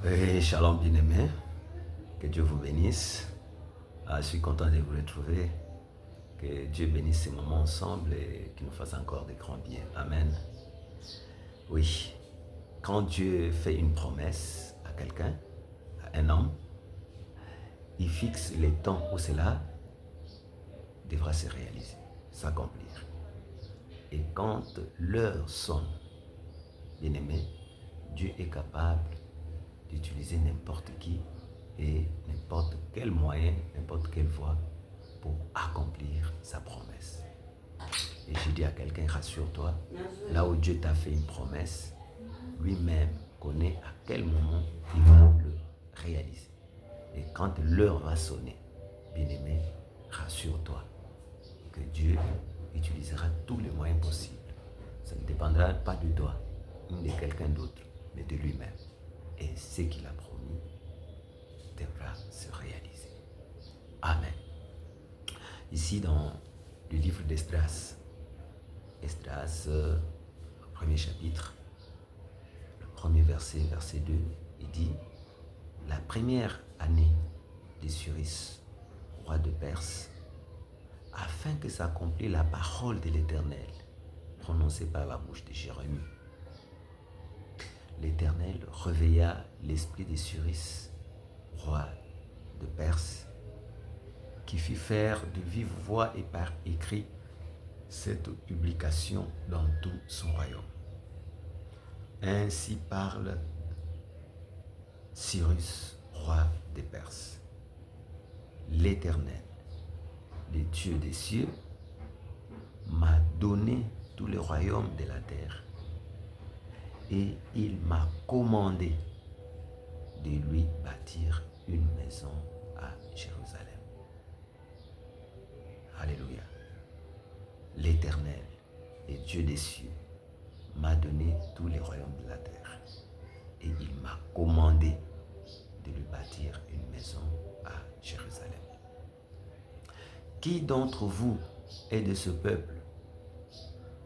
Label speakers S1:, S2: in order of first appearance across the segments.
S1: Et shalom bien-aimés, que Dieu vous bénisse. Je suis content de vous retrouver. Que Dieu bénisse ces moments ensemble et qu'il nous fasse encore des grands biens. Amen. Oui, quand Dieu fait une promesse à quelqu'un, à un homme, il fixe les temps où cela devra se réaliser, s'accomplir. Et quand l'heure sonne, bien-aimé, Dieu est capable d'utiliser n'importe qui et n'importe quel moyen, n'importe quelle voie pour accomplir sa promesse. Et je dis à quelqu'un, rassure-toi, là où Dieu t'a fait une promesse, lui-même connaît à quel moment il va le réaliser. Et quand l'heure va sonner, bien-aimé, rassure-toi que Dieu utilisera tous les moyens possibles. Ça ne dépendra pas de toi, ni de quelqu'un d'autre, mais de lui-même. Et ce qu'il a promis devra se réaliser. Amen. Ici dans le livre d'Esdras, premier chapitre, le premier verset, verset 2, il dit « La première année de Cyrus, roi de Perse, afin que s'accomplisse la parole de l'Éternel, prononcée par la bouche de Jérémie. L'Éternel réveilla l'esprit de Cyrus, roi de Perse, qui fit faire de vive voix et par écrit cette publication dans tout son royaume. Ainsi parle Cyrus, roi des Perses. L'Éternel, le Dieu des cieux, m'a donné tous les royaumes de la terre et il m'a commandé de lui bâtir une maison à Jérusalem. Alléluia. L'Éternel, le Dieu des cieux, m'a donné tous les royaumes de la terre et il m'a commandé de lui bâtir une maison à Jérusalem. Qui d'entre vous est de ce peuple?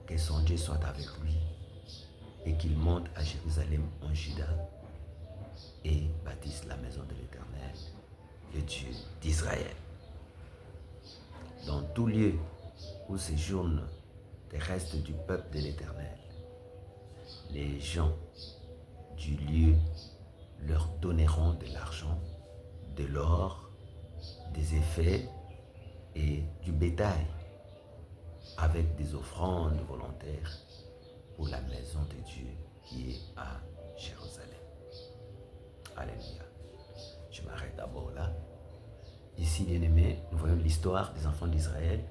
S1: Que son Dieu soit avec lui et qu'il monte à Jérusalem en Juda et bâtisse la maison de l'Éternel, le Dieu d'Israël. Dans tout lieu où séjournent les restes du peuple de l'Éternel, les gens du lieu leur donneront de l'argent, de l'or, des effets et du bétail, avec des offrandes volontaires pour la maison de Dieu qui est à Jérusalem. Alléluia. Je m'arrête d'abord là. Ici, bien-aimés, nous voyons l'histoire des enfants d'Israël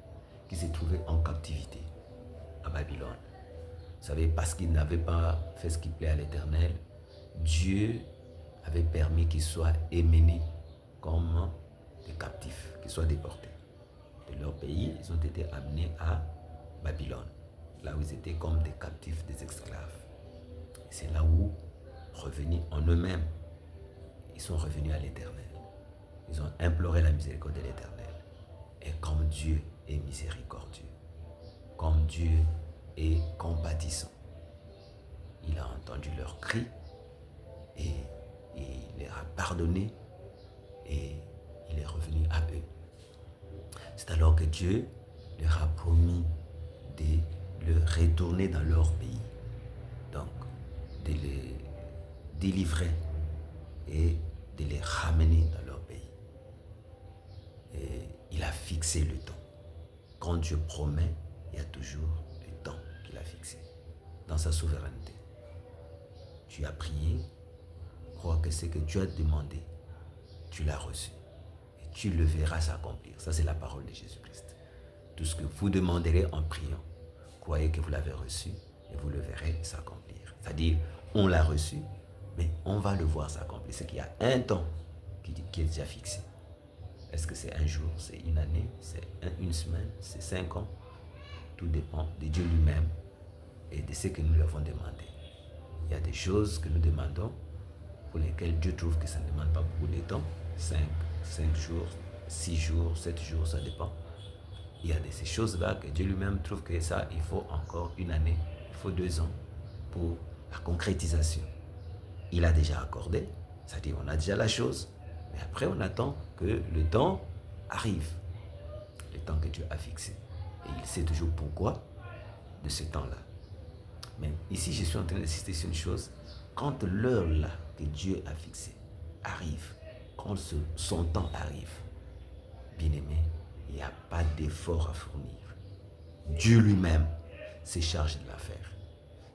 S1: qui se trouvaient en captivité à Babylone. Vous savez, parce qu'ils n'avaient pas fait ce qui plaît à l'Éternel, Dieu avait permis qu'ils soient émenés comme des captifs, qu'ils soient déportés. De leur pays, ils ont été amenés à Babylone, là où ils étaient comme des captifs, des esclaves. Et c'est là où, revenus en eux-mêmes, ils sont revenus à l'Éternel. Ils ont imploré la miséricorde de l'Éternel. Et comme Dieu est miséricordieux, comme Dieu est compatissant, il a entendu leurs cris et il leur a pardonné et il est revenu à eux. C'est alors que Dieu leur a promis de le retourner dans leur pays. Donc, de les délivrer et de les ramener dans leur pays. Et il a fixé le temps. Quand Dieu promet, il y a toujours le temps qu'il a fixé. Dans sa souveraineté. Tu as prié, crois que ce que tu as demandé, tu l'as reçu. Et tu le verras s'accomplir. Ça, c'est la parole de Jésus-Christ. Tout ce que vous demanderez en priant, croyez que vous l'avez reçu et vous le verrez s'accomplir. C'est-à-dire, on l'a reçu, mais on va le voir s'accomplir. C'est qu'il y a un temps qui est déjà fixé. Est-ce que c'est un jour, c'est une année, c'est une semaine, c'est 5 ans? Tout dépend de Dieu lui-même et de ce que nous lui avons demandé. Il y a des choses que nous demandons pour lesquelles Dieu trouve que ça ne demande pas beaucoup de temps. 5 jours, 6 jours, 7 jours, ça dépend. Il y a de ces choses-là que Dieu lui-même trouve que ça, il faut encore une année, il faut 2 ans pour la concrétisation. Il a déjà accordé, C'est-à-dire, on a déjà la chose, mais après, on attend que le temps arrive. Le temps que Dieu a fixé. Et il sait toujours pourquoi de ce temps-là. Mais ici, je suis en train d'insister sur une chose. Quand l'heure là que Dieu a fixée arrive, quand son temps arrive, bien-aimé, il n'y a pas d'effort à fournir. Dieu lui-même se charge de l'affaire.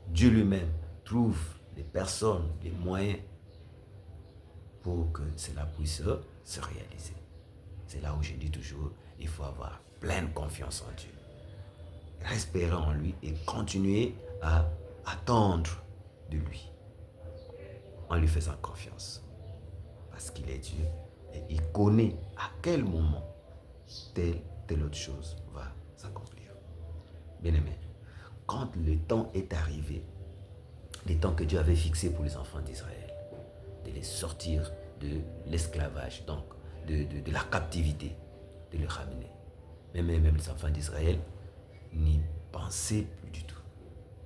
S1: Dieu lui-même trouve les personnes, les moyens pour que cela puisse se réaliser. C'est là où je dis toujours, il faut avoir pleine confiance en Dieu. Espérer en lui et continuer à attendre de lui en lui faisant confiance. Parce qu'il est Dieu et il connaît à quel moment telle autre chose va s'accomplir. Bien-aimé, quand le temps est arrivé, le temps que Dieu avait fixé pour les enfants d'Israël, de les sortir de l'esclavage, donc de la captivité, de les ramener. Même les enfants d'Israël n'y pensaient plus du tout.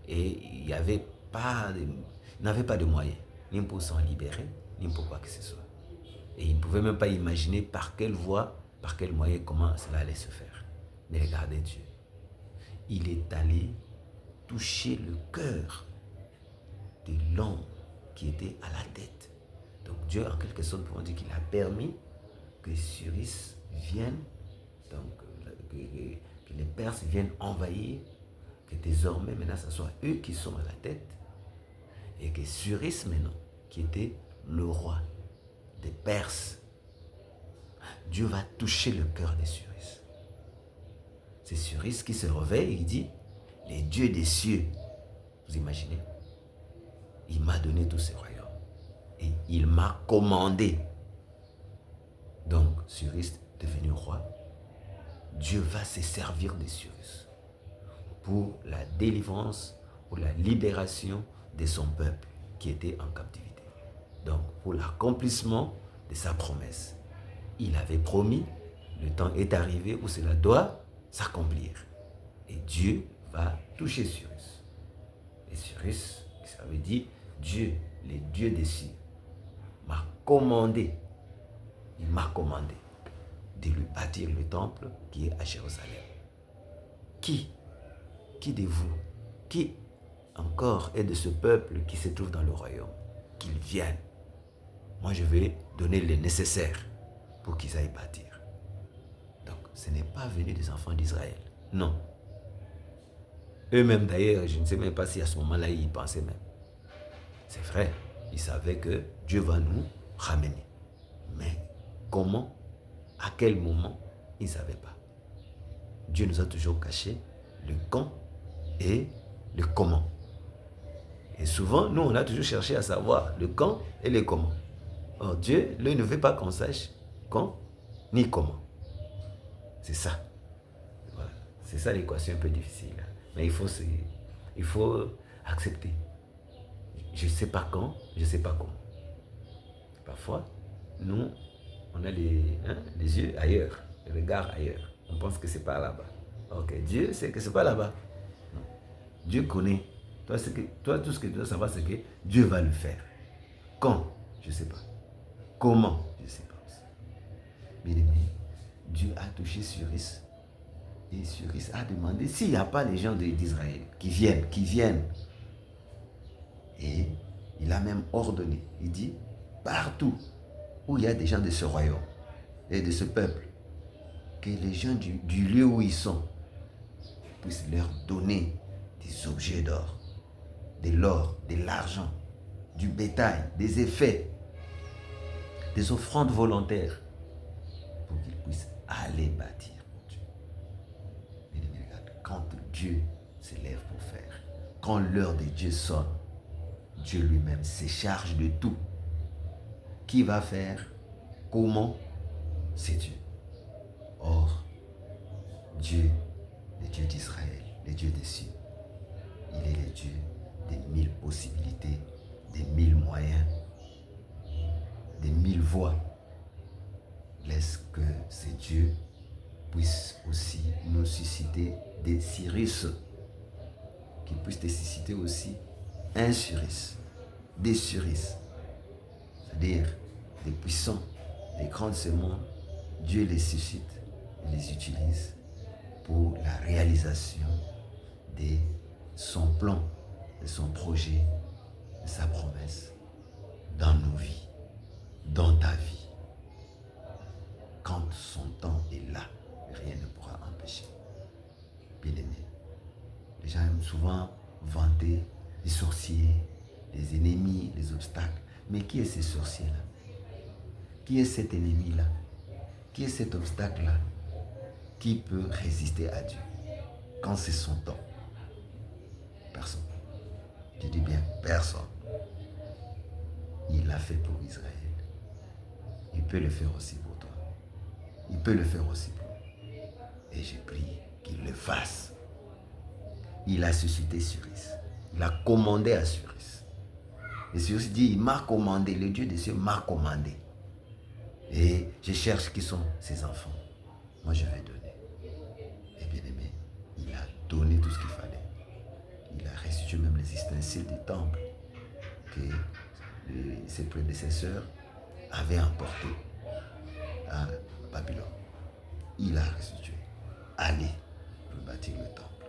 S1: Et il n'avaient pas de moyens, ni pour s'en libérer, ni pour quoi que ce soit. Et ils ne pouvaient même pas imaginer par quelle voie, par quel moyen, comment cela allait se faire. Mais regardez Dieu. Il est allé toucher le cœur de l'homme qui était à la tête. Donc Dieu, en quelque sorte, pouvons dire qu'il a permis que Cyrus vienne, donc que les Perses viennent envahir, que désormais, maintenant, ce soit eux qui sont à la tête, et que Cyrus, maintenant, qui était le roi des Perses, Dieu va toucher le cœur de Cyrus. C'est Cyrus qui se réveille et il dit, les dieux des cieux, vous imaginez, il m'a donné tous ces royaumes et il m'a commandé. Donc Cyrus devenu roi, Dieu va se servir de Cyrus pour la délivrance, pour la libération de son peuple qui était en captivité. Donc pour l'accomplissement de sa promesse. Il avait promis, le temps est arrivé où cela doit s'accomplir. Et Dieu va toucher Cyrus. Et Cyrus, ça veut dire Dieu, le Dieu des cieux, m'a commandé, il m'a commandé de lui bâtir le temple qui est à Jérusalem. Qui de vous, qui encore est de ce peuple qui se trouve dans le royaume, qu'il vienne. Moi, je vais donner le nécessaire pour qu'ils aillent bâtir. Donc, ce n'est pas venu des enfants d'Israël. Non. Eux-mêmes, d'ailleurs, je ne sais même pas si à ce moment-là, ils y pensaient même. C'est vrai, ils savaient que Dieu va nous ramener. Mais comment, à quel moment, ils ne savaient pas. Dieu nous a toujours caché le quand et le comment. Et souvent, nous, on a toujours cherché à savoir le quand et le comment. Or, Dieu, lui, ne veut pas qu'on sache quand ni comment. C'est ça. Voilà. C'est ça l'équation un peu difficile. Mais il faut accepter. Je ne sais pas quand, je ne sais pas comment. Parfois, nous, on a les yeux ailleurs, le regard ailleurs. On pense que c'est pas là-bas. Ok, Dieu sait que c'est pas là-bas. Non. Dieu connaît. Toi, tout ce que tu dois savoir, c'est que Dieu va le faire. Quand? Je ne sais pas. Comment? Je ne sais pas aussi. Bien-aimé, Dieu a touché Cyrus. Et Cyrus a demandé s'il n'y a pas les gens d'Israël qui viennent. Et il a même ordonné. Il dit, partout où il y a des gens de ce royaume et de ce peuple, que les gens du lieu où ils sont puissent leur donner des objets d'or, de l'or, de l'argent, du bétail, des effets, des offrandes volontaires, pour qu'ils puissent aller bâtir pour Dieu. Mais regarde, quand Dieu se lève pour faire, quand l'heure de Dieu sonne, Dieu lui-même se charge de tout. Qui va faire? Comment? C'est Dieu. Or, Dieu, le Dieu d'Israël, le Dieu des cieux, il est le Dieu des 1000 possibilités, des 1000 moyens, des 1000 voies. Laisse que ce Dieu puisse aussi nous susciter des Cyrus, qu'il puisse te susciter aussi un Cyrus, des Cyrus. C'est-à-dire des puissants, des grands de ce monde, Dieu les suscite et les utilise pour la réalisation de son plan, de son projet, de sa promesse dans nos vies, dans ta vie. Quand son temps est là, rien ne pourra empêcher. Bien-aimé, les gens aiment souvent vanter les sorciers, les ennemis, les obstacles. Mais qui est ce sorcier-là? Qui est cet ennemi-là? Qui est cet obstacle-là? Qui peut résister à Dieu quand c'est son temps? Personne. Je dis bien personne. Il l'a fait pour Israël. Il peut le faire aussi pour toi. Il peut le faire aussi pour nous. Et je prie qu'il le fasse. Il a suscité Cyrus. Il a commandé à Cyrus. Et Cyrus dit, il m'a commandé, le Dieu des cieux m'a commandé. Et je cherche qui sont ses enfants. Moi, je vais donner. Et bien aimé, il a donné tout ce qu'il fallait. Il a restitué même les ustensiles du temple que ses prédécesseurs avaient emportés à Babylone. Il a restitué. Allez, rebâtir le temple.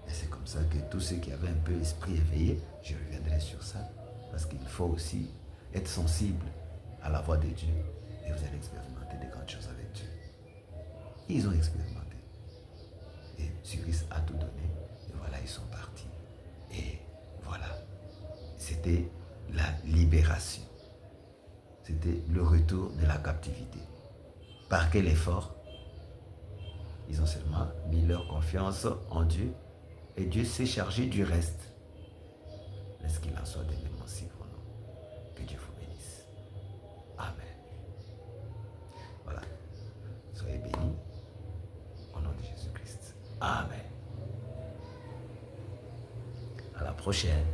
S1: Et c'est comme ça que tous ceux qui avaient un peu l'esprit éveillé, je reviendrai sur ça, parce qu'il faut aussi être sensible à la voix de Dieu. Et vous allez expérimenter de grandes choses avec Dieu. Ils ont expérimenté. Et Cyrus a tout donné. Et voilà, ils sont partis. Et voilà. C'était la libération. C'était le retour de la captivité. Par quel effort? Ils ont seulement mis leur confiance en Dieu. Et Dieu s'est chargé du reste. Laisse qu'il en soit de même aussi pour nous. Que Dieu vous bénisse. Amen. Voilà. Soyez bénis. Au nom de Jésus-Christ. Amen. À la prochaine.